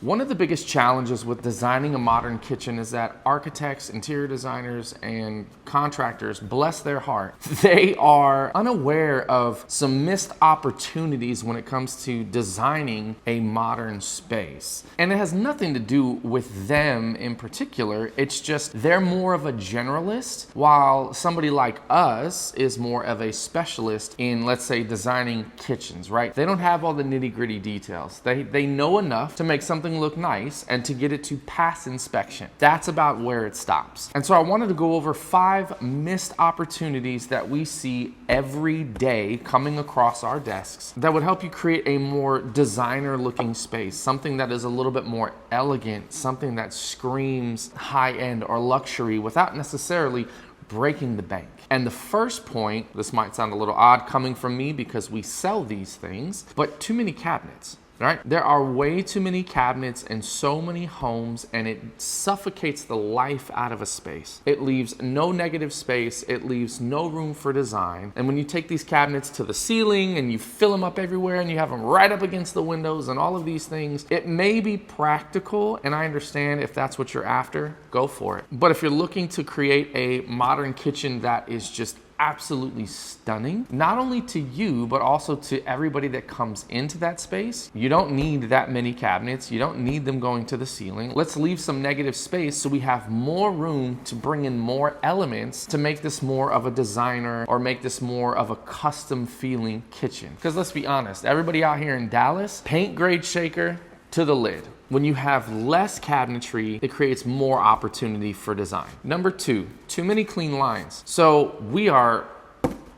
One of the biggest challenges with designing a modern kitchen is that architects, interior designers, and contractors, bless their heart, they are unaware of some missed opportunities when it comes to designing a modern space. And it has nothing to do with them in particular, it's just they're more of a generalist, while somebody like us is more of a specialist in, let's say, designing kitchens, right? They don't have all the nitty-gritty details. They know enough to make something look nice and to get it to pass inspection. That's about where it stops. And so I wanted to go over 5 missed opportunities that we see every day coming across our desks that would help you create a more designer looking space, something that is a little bit more elegant, something that screams high end or luxury without necessarily breaking the bank. And the first point, this might sound a little odd coming from me because we sell these things, but too many cabinets. Right? There are way too many cabinets in so many homes, and it suffocates the life out of a space. It leaves no negative space, it leaves no room for design. And when you take these cabinets to the ceiling and you fill them up everywhere and you have them right up against the windows and all of these things, it may be practical, and I understand if that's what you're after, go for it. But if you're looking to create a modern kitchen that is just absolutely stunning, not only to you, but also to everybody that comes into that space, you don't need that many cabinets. You don't need them going to the ceiling. Let's leave some negative space so we have more room to bring in more elements to make this more of a designer or make this more of a custom feeling kitchen. Because let's be honest, everybody out here in Dallas, paint grade shaker to the lid. When you have less cabinetry, it creates more opportunity for design. Number 2, too many clean lines. So we are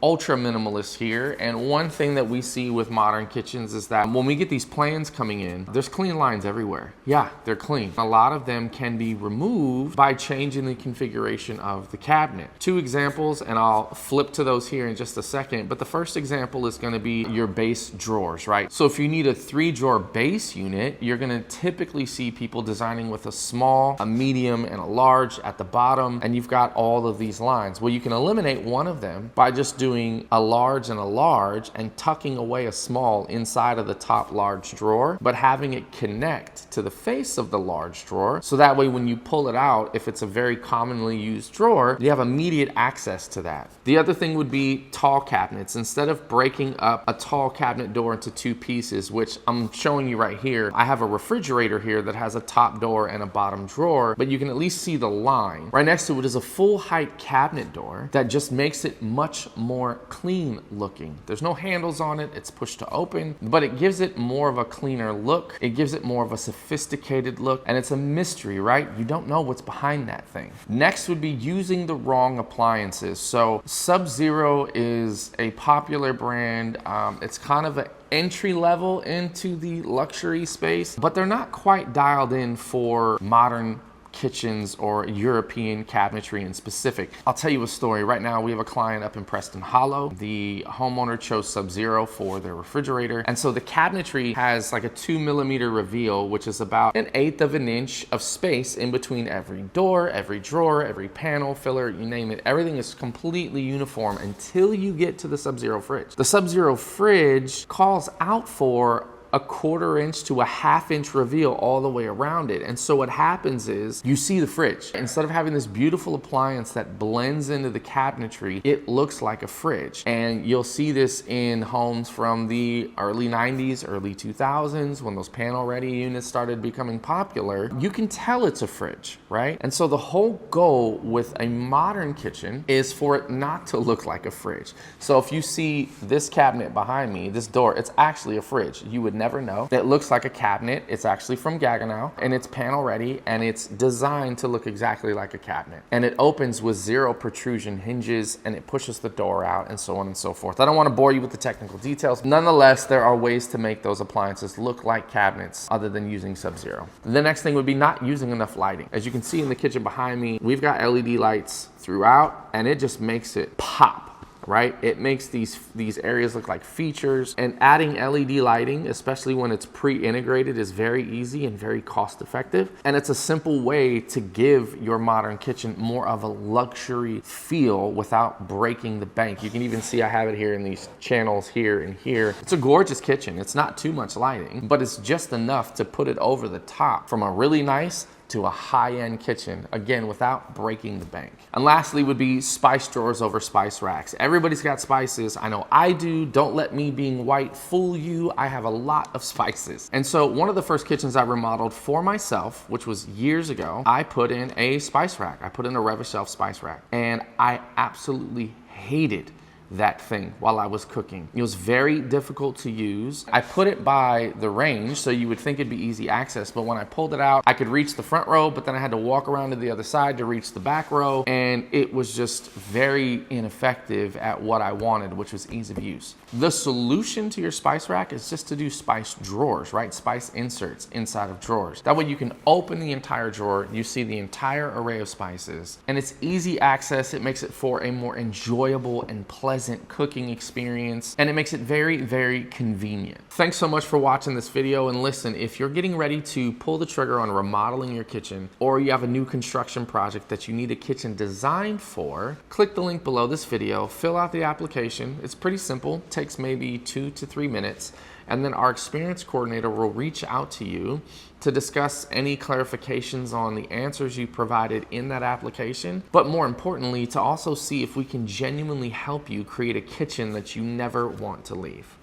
ultra minimalist here, and one thing that we see with modern kitchens is that when we get these plans coming in, there's clean lines everywhere. Yeah, they're clean. A lot of them can be removed by changing the configuration of the cabinet. 2 examples, and I'll flip to those here in just a second, but the first example is going to be your base drawers, right? So if you need a 3-drawer base unit, you're going to typically see people designing with a small, a medium, and a large at the bottom, and you've got all of these lines. Well, you can eliminate one of them by just doing a large and a large and tucking away a small inside of the top large drawer, but having it connect to the face of the large drawer. So that way when you pull it out, if it's a very commonly used drawer, you have immediate access to that. The other thing would be tall cabinets. Instead of breaking up a tall cabinet door into 2 pieces, which I'm showing you right here, I have a refrigerator here that has a top door and a bottom drawer, but you can at least see the line. Right next to it is a full height cabinet door that just makes it much more clean looking. There's no handles on it, it's push to open, but it gives it more of a cleaner look. It gives it more of a sophisticated look, and it's a mystery, right? You don't know what's behind that thing. Next would be using the wrong appliances. So Sub-Zero is a popular brand. It's kind of an entry level into the luxury space, but they're not quite dialed in for modern kitchens or European cabinetry in specific. I'll tell you a story. Right now we have a client up in Preston Hollow. The homeowner chose Sub-Zero for their refrigerator, and so the cabinetry has like a 2mm reveal, which is about 1/8 of an inch of space in between every door, every drawer, every panel filler, you name it. Everything is completely uniform until you get to the Sub-Zero fridge. The Sub-Zero fridge calls out for a 1/4 inch to a 1/2 inch reveal all the way around it. And so what happens is you see the fridge. Instead of having this beautiful appliance that blends into the cabinetry, it looks like a fridge. And you'll see this in homes from the early 90s, early 2000s, when those panel ready units started becoming popular. You can tell it's a fridge, right? And so the whole goal with a modern kitchen is for it not to look like a fridge. So if you see this cabinet behind me, this door, it's actually a fridge. You would never know. It looks like a cabinet. It's actually from Gaggenau, and it's panel ready, and it's designed to look exactly like a cabinet. And it opens with 0 protrusion hinges, and it pushes the door out, and so on and so forth. I don't want to bore you with the technical details. Nonetheless, there are ways to make those appliances look like cabinets other than using Sub-Zero. The next thing would be not using enough lighting. As you can see in the kitchen behind me, we've got LED lights throughout, and it just makes it pop. right? It makes these areas look like features, and adding LED lighting, especially when it's pre-integrated, is very easy and very cost effective. And it's a simple way to give your modern kitchen more of a luxury feel without breaking the bank. You can even see I have it here in these channels here and here. It's a gorgeous kitchen. It's not too much lighting, but it's just enough to put it over the top from a really nice to a high-end kitchen, again, without breaking the bank. And lastly would be spice drawers over spice racks. Everybody's got spices. I know I do. Don't let me being white fool you. I have a lot of spices. And so one of the first kitchens I remodeled for myself, which was years ago, I put in a spice rack. I put in a Rev-A-Shelf spice rack, and I absolutely hated that thing while I was cooking. It was very difficult to use. I put it by the range, so you would think it'd be easy access, but when I pulled it out, I could reach the front row, but then I had to walk around to the other side to reach the back row, and it was just very ineffective at what I wanted, which was ease of use. The solution to your spice rack is just to do spice drawers, right? Spice inserts inside of drawers. That way you can open the entire drawer, you see the entire array of spices, and it's easy access. It makes it for a more enjoyable and pleasant cooking experience, and it makes it very, very convenient. Thanks so much for watching this video, and listen, if you're getting ready to pull the trigger on remodeling your kitchen, or you have a new construction project that you need a kitchen designed for, click the link below this video, fill out the application. It's pretty simple, takes maybe 2 to 3 minutes, and then our experience coordinator will reach out to you to discuss any clarifications on the answers you provided in that application, but more importantly, to also see if we can genuinely help you create a kitchen that you never want to leave.